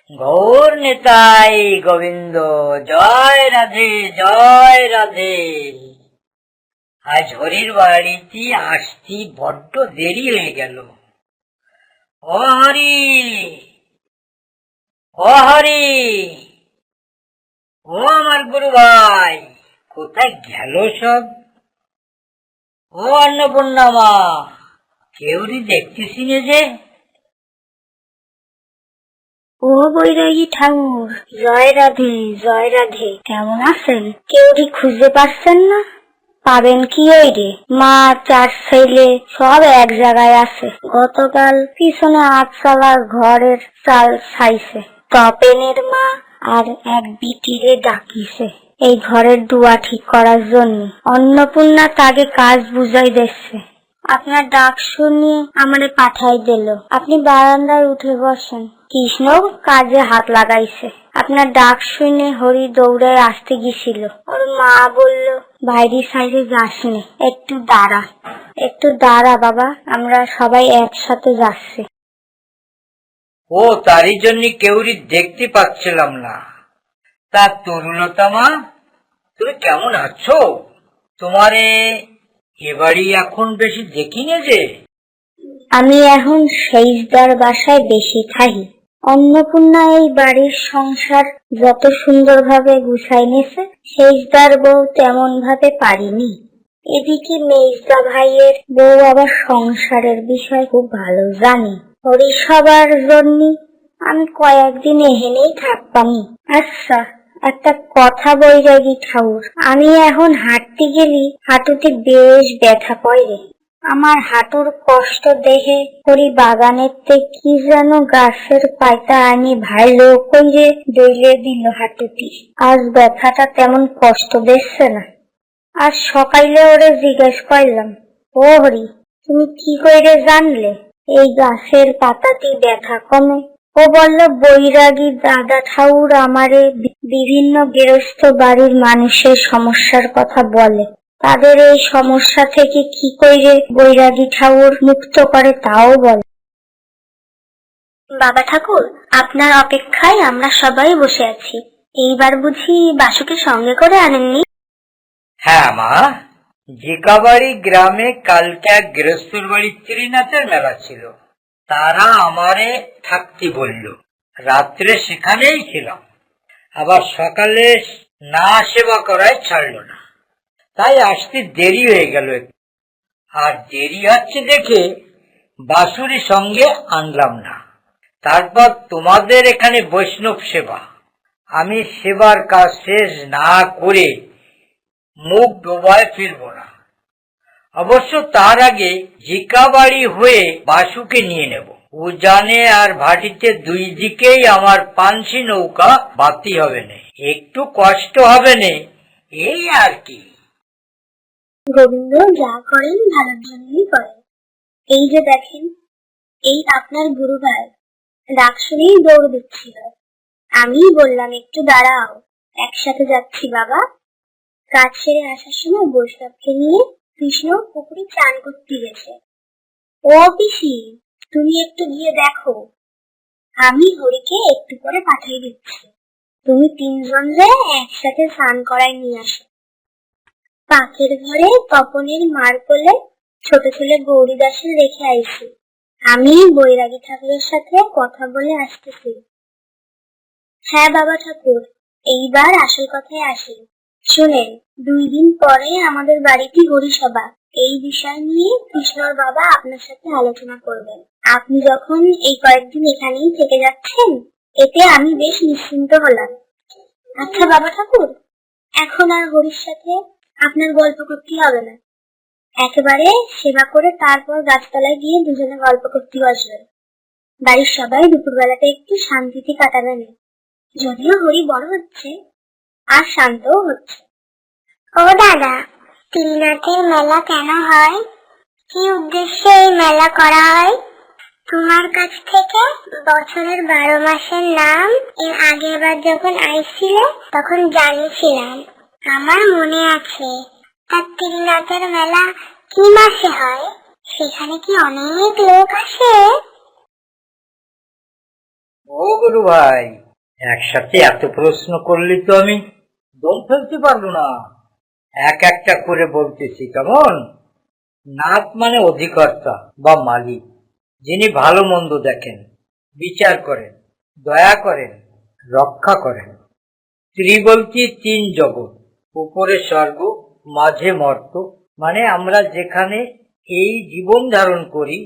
গৌর নিতাই গোবিন্দ, জয় রাধে জয় রাধে। আজ হরির বাড়িতে আসতে বড্ড দেরি হয়ে গেল। ও হরি, ও হরি, ও আমার গুরু ভাই, কোথায় গেল সব? ও অন্নপূর্ণা মা, কেউরি দেখতেছি না যে। ও বৈরাগী ঠাকুর, জয় রাধে জয় রাধে। কেমন আছেন? কেউরি খুঁজে পাচ্ছেন না? পাবেন কি ওই রে? মা, চার ছেলে সব এক জায়গায় আছে। গতকাল পিছনে আটচালার ঘরের চাল ছাইছে। তপেনের মা আর এক বিটিরে ডাকিছে এই ঘরের দুয়া ঠিক করার জন্য। অন্নপূর্ণা তাকে কাজ বুঝাই দিচ্ছে। আপনার ডাক শুনিয়ে আমারে পাঠাই দিল। আপনি বারান্দায় উঠে বসেন। কৃষ্ণ কাজে হাত লাগাইছে। আপনার ডাক শুনে হরি দৌড়ে আসতে গেছিল। ওর মা বলল, বাইরে সাইডে যাসনি, একটু দাঁড়া বাবা, আমরা সবাই একসাথে যাচ্ছি। ও তারই জন্য কেউরি দেখতে পাচ্ছিলাম না। তা তরুলতা মা, তুমি কেমন আছো? তোমারে এবারই এখন বেশি দেখি না যে। আমি এখন সেইজদার বাসায় বেশি থাকি। অন্নপূর্ণা এই বাড়ির সংসার যত সুন্দরভাবে গুছাই নিয়েছে, সেইজদার বউ তেমন ভাবে পারিনি। এদিকে মেজদা ভাইয়ের বউ আবার সংসারের বিষয় খুব ভালো জানে। হরি সবার জন্য আমি কয়েকদিন এহেনেই থাকবানি। আচ্ছা, একটা কথা বৈরাগী ঠাকুর, আমি এখন হাঁটতে গেলি হাঁটুতে বেশ ব্যথা পড়ে। আমার হাঁটুর কষ্ট দেখে হরি বাগানের কি যেন গাছের পাতা আনি ভালো করে দইলে দিল হাঁটুটি। আজ ব্যথাটা তেমন কষ্ট দিচ্ছে না। আজ সকালে ওরে জিজ্ঞেস করলাম, ও হরি, তুমি কি করে জানলে এই গাছের পাতাটি ব্যথা কমে? ও বলল, বৈরাগী দাদা ঠাকুর আমারে বিভিন্ন গৃহস্থ বাড়ির মানুষের সমস্যার কথা বলে। তাদের এই সমস্যা থেকে কি করে বৈরাগী ঠাকুর মুক্ত করে তাও বলে। বাবা ঠাকুর, আপনার অপেক্ষায় আমরা সবাই বসে আছি। এইবার বুঝি বাসুকে সঙ্গে করে আনেননি? হ্যাঁ মা, জিকাবাড়ি গ্রামে কালকে এক গৃহস্থর বাড়ি ত্রিনাথের মেলা ছিল। তারা আমারে থাকতে বলল। রাত্রে সেখানেই ছিলাম। আবার সকালে না সেবা করায় ছাড়ল না। তাই আসতে দেরি হয়ে গেল। আর দেরি হচ্ছে দেখে বাসুরি সঙ্গে আনলাম না। তারপর তোমাদের এখানে বৈষ্ণব সেবা। আমি সেবার কাজ শেষ না করে মুখ ডোবায় ফিরব না। অবশ্য তার আগে জিকাবাড়ি হয়ে বাসুকে নিয়ে নেব। উজানে আর ভাটিতে দুই দিকেই আমার পানসি নৌকা বাতি হবে না, একটু কষ্ট হবে না, এই আর কি। গোবিন্দ যা করেন ভালোর জন্যই করেন। এই যে দেখেন, এই আপনার গুরু ভাই ডাক শুনেই দৌড় দিচ্ছিল। আমি বললাম, একটু দাঁড়াও, একসাথে যাচ্ছি বাবা। কাজ সেরে আসার সময় বৈষ্ণবকে নিয়ে কৃষ্ণ পুকুরে চান করতে গেছে। ও পিসি, তুমি একটু গিয়ে দেখো, আমি হরিকে একটু করে পাঠিয়ে দিচ্ছি। তুমি তিনজন যে একসাথে স্নান করায় নিয়ে আসো। পাখির ঘরে তপনের মার কোলে ছোট ছেলে গৌরী দাসের রেখে আইছি। আমি বৈরাগী ঠাকুরের সাথে কথা বলে আসতেছি। হ্যাঁ বাবা ঠাকুর, এইবার আসল কথায় আসি। শুনেন, 2 দিন পরে আমাদের বাড়িতে হরিসভা। এই বিষয় নিয়ে কৃষ্ণর বাবা আপনার সাথে আলোচনা করবেন। আপনি যখন এই কয়েকদিন এখানেই থেকে যাচ্ছেন, এতে আমি বেশ নিশ্চিন্ত হলাম। আচ্ছা বাবা ঠাকুর, এখন আর হরির সাথে আপনার গল্প করতে হবে না। একেবারে সেবা করে তারপর গাছতলায় গিয়ে দুজনে গল্প করতে বসবেন। বাড়ির সবাই দুপুরবেলাটা একটু শান্তিতে কাটাবেন। যদিও হরি বড় হচ্ছে আর শান্তও হচ্ছে। ও দাদা, ত্রিনাথের মেলা কেন হয়? কি উদ্দেশ্যে এই মেলা করা হয়? তোমার কাছ থেকে বছরের 12 মাসের নাম এর আগের বার যখন আইছিলে তখন জানিয়েছিলাম, আমার মনে আছে। তার ত্রিনাথের মেলা কি মাসে হয়? সেখানে কি অনেক লোক আসে? ও গুরু ভাই, একসাথে এত প্রশ্ন করলে তো আমি দম ফেলতে পারবো না। এক একটা করে বলতেছি, কেমন? নাথ মানে অধিকর্তা বা মালিক, যিনি ভালো মন্দ দেখেন, বিচার করেন, দয়া করেন, রক্ষা করেন। ত্রিবলটি তিন জগৎ, উপরে স্বর্গ, মাঝে মর্ত, মানে আমরা যেখানে এই জীবন ধারণ করি,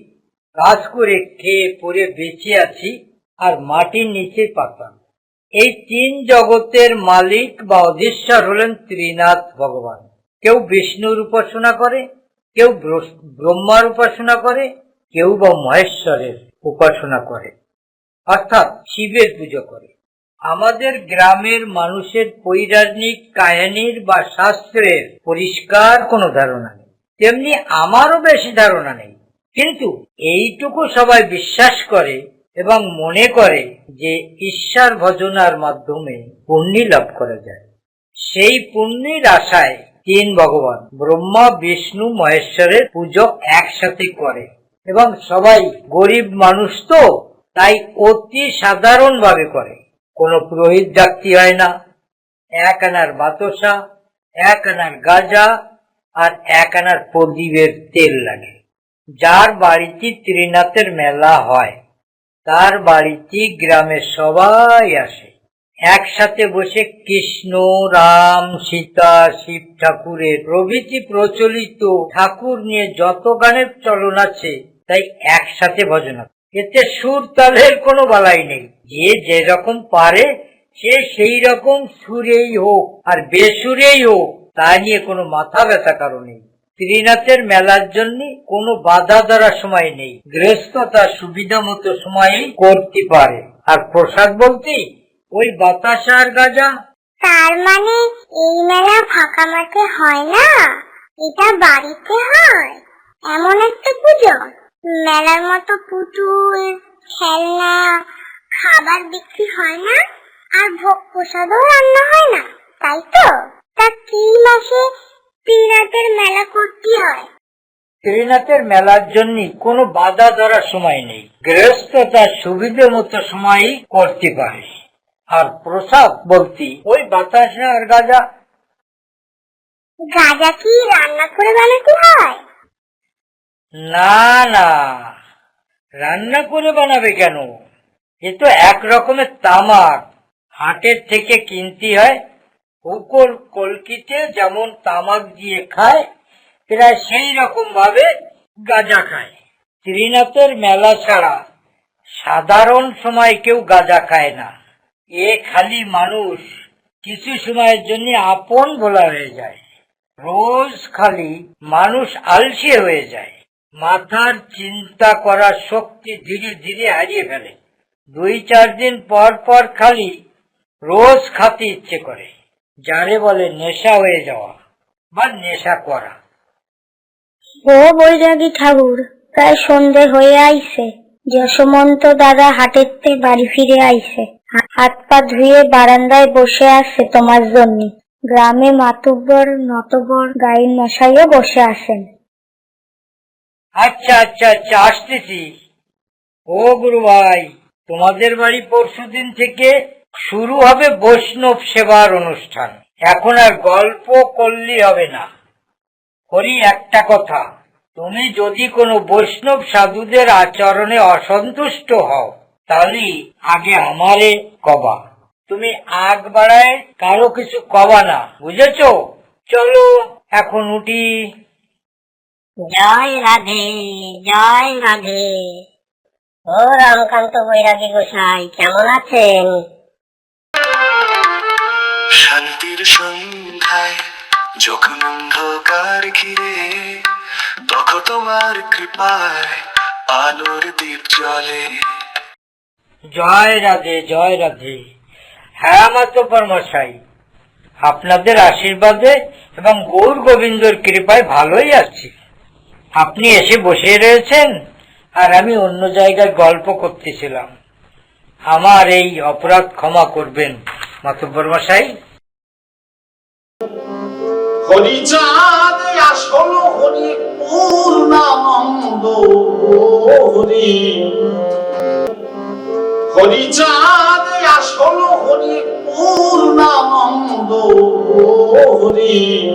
কাজ করে খেয়ে পরে বেঁচে আছি, আর মাটির নিচে পাতাল। এই তিন জগতের মালিক বা অধীশ্বর হলেন ত্রিনাথ ভগবান। কেউ বিষ্ণুর উপাসনা করে, কেউ ব্রহ্মার উপাসনা করে, কেউ বা মহেশ্বরের উপাসনা করে, অর্থাৎ শিবের পুজো করে। আমাদের গ্রামের মানুষের পৌরাণিক কাহিনীর বা শাস্ত্রের পরিষ্কার কোনো ধারণা নেই, তেমনি আমারও বেশি ধারণা নেই। কিন্তু এইটুকু সবাই বিশ্বাস করে এবং মনে করে যে ঈশ্বর ভজনার মাধ্যমে পুণ্য লাভ করা যায়। সেই পুণ্যের আশায় তিন ভগবান ব্রহ্মা, বিষ্ণু, মহেশ্বরের পুজো একসাথে করে, এবং সবাই গরিব মানুষ তো তাই অতি সাধারণ ভাবে করে। কোনো পুরোহিত ডাকতে হয় না। এক আনার বাতাসা, এক আনার গাঁজা আর এক আনার প্রদীপের তেল লাগে। যার বাড়িতে ত্রিনাথের মেলা হয় তার বাড়িতে গ্রামের সবাই আসে। একসাথে বসে কৃষ্ণ, রাম, সীতা, শিব ঠাকুরের প্রভৃতি প্রচলিত ঠাকুর নিয়ে যত গানের চলন আছে তাই একসাথে ভজন। এতে সুর তালের কোনো বালাই নেই। যে যেরকম পারে সে সেই রকম সুরেই হোক আর বেসুরেই হোক, তা নিয়ে কোনো মাথা ব্যথা কারো নেই। ত্রিনাথের মেলার জন্য কোনো বাধা ধরার সময় নেই। গৃহস্থ তার সুবিধা মতো সময় করতে পারে। আর প্রসাদ বলতে ওই বাতাসা আর গাঁজা। তার মানে এই মেলা ফাঁকা মাঠে হয় না, এটা বাড়িতে হয়। এমন একটা পুজো, মেলার মতো পুতুল, খেলনা, খাবার বিক্রি হয় না, আর ভোগ প্রসাদও রান্না হয় না, তাই তো? তা কি মাসে ত্রিনাথের মেলা করতে হয়? ত্রিনাথের মেলার জন্য কোনো বাধা ধরার সময় নেই। গৃহস্থ তার সুবিধে মতো সময় করতে পারে। আর প্রসাদ বলতে ওই বাতাসা আর গাঁজা। গাঁজা কি রান্না করে বানাতে হয়? না না, রান্না করে বানাবে কেন? এ তো এক রকমের তামাক, হাটের থেকে কিনতে হয়। হুকোর কলকিতে যেমন তামাক দিয়ে খায়, প্রায় সেই রকম ভাবে গাঁজা খায়। ত্রিনাথের মেলা ছাড়া সাধারণ সময় কেউ গাঁজা খায় না। এ খালি মানুষ কিছু সময়ের জন্য আপন ভোলা হয়ে যায়। রোজ খালি মানুষ আলসে হয়ে যায়, মাথার চিন্তা করার শক্তি ধীরে ধীরে হারিয়ে ফেলে। 2-4 দিন পর পর খালি রোজ খাতে ইচ্ছে করে, যারে বলে নেশা হয়ে যাওয়া বা নেশা করা। ও বৈরাগী ঠাকুর, প্রায় সন্ধে হয়ে আইছে। যশোমন্ত দাদা হাটেতে বাড়ি ফিরে আইছে, হাত পা ধুয়ে বারান্দায় বসে আছে তোমার জন্য। গ্রামে মাতুব্বর, নতবর, গাইন মশাইও বসে আছেন। আচ্ছা আচ্ছা আচ্ছা, আসতেছি। ও গুরু ভাই, তোমাদের বাড়ি পরশুদিন থেকে শুরু হবে বৈষ্ণব সেবার অনুষ্ঠান। এখন আর গল্প করলে হবে না। করি একটা কথা, তুমি যদি কোনো বৈষ্ণব সাধুদের আচরণে অসন্তুষ্ট হও তাহলে আগে আমারে কবা। তুমি আগ বাড়ায় কারো কিছু কবা না, বুঝেছো? চলো এখন উঠি। জয় রাধে, জয় রাধে। ও রামকান্ত বৈরাগী গোসাই, কেমন আছেন? শান্তির সন্ধ্যায় যখন অন্ধকার ঘিরে, তখন তোমার কৃপায় আলোর দীপ জ্বলে। জয় রাধে, জয় রাধে। হ্যাঁ মাতব্বর মশাই, আপনাদের আশীর্বাদে এবং গৌর গোবিন্দর কৃপায় ভালোই আছি। আপনি এসে বসে রয়েছেন আর আমি অন্য জায়গায় গল্প করতেছিলাম। আমার এই অপরাধ ক্ষমা করবেন মাতব্বর মশাই। হরিচাঁদ আসল হরি পূর্ণানন্দ হরি, হরিচাঁদ আসল তুমি